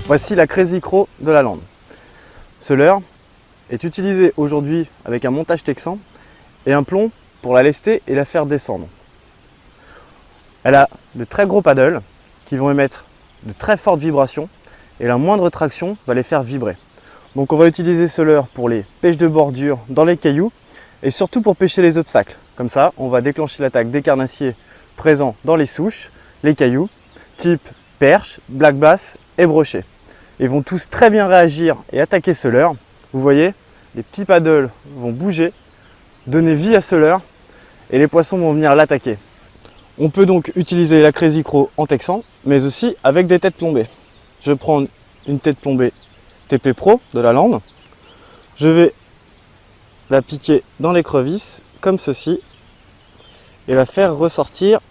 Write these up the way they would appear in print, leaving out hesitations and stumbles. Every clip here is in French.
Voici la Crazy Crow de la Lande. Ce leurre est utilisé aujourd'hui avec un montage texan et un plomb pour la lester et la faire descendre. Elle a de très gros paddles qui vont émettre de très fortes vibrations et la moindre traction va les faire vibrer. Donc on va utiliser ce leurre pour les pêches de bordure dans les cailloux et surtout pour pêcher les obstacles. Comme ça, on va déclencher l'attaque des carnassiers présents dans les souches, les cailloux, type perche, black bass et brochet. Ils vont tous très bien réagir et attaquer ce leurre. Vous voyez, les petits paddles vont bouger, donner vie à ce leurre et les poissons vont venir l'attaquer. On peut donc utiliser la Crazy Crow en texan, mais aussi avec des têtes plombées. Je vais prendre une tête plombée TP Pro de la Lande. Je vais la piquer dans l'écrevisse comme ceci et la faire ressortir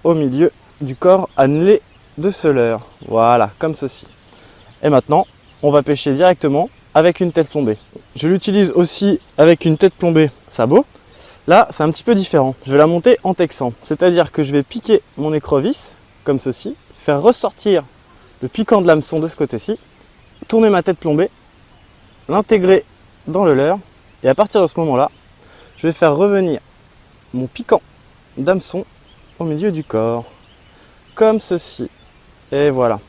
au milieu du corps annelé de ce leurre. Voilà, comme ceci. Et maintenant, on va pêcher directement avec une tête plombée. Je l'utilise aussi avec une tête plombée sabot. Là, c'est un petit peu différent. Je vais la monter en texan. C'est-à-dire que je vais piquer mon écrevisse, comme ceci, faire ressortir le piquant de l'hameçon de ce côté-ci, tourner ma tête plombée, l'intégrer dans le leurre, et à partir de ce moment-là, je vais faire revenir mon piquant d'hameçon au milieu du corps, comme ceci. Et voilà.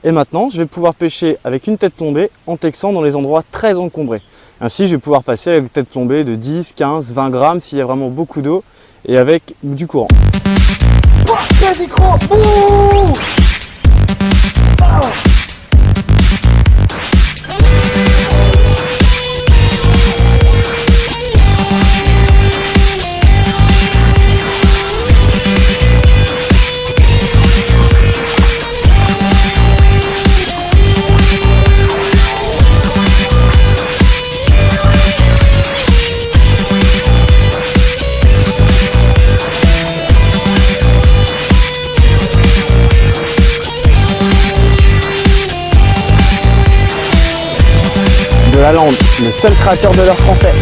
Et maintenant, je vais pouvoir pêcher avec une tête plombée en texan dans les endroits très encombrés. Ainsi, je vais pouvoir passer avec une tête plombée de 10, 15, 20 grammes s'il y a vraiment beaucoup d'eau et avec du courant. De la Lande, le seul créateur de leurre français.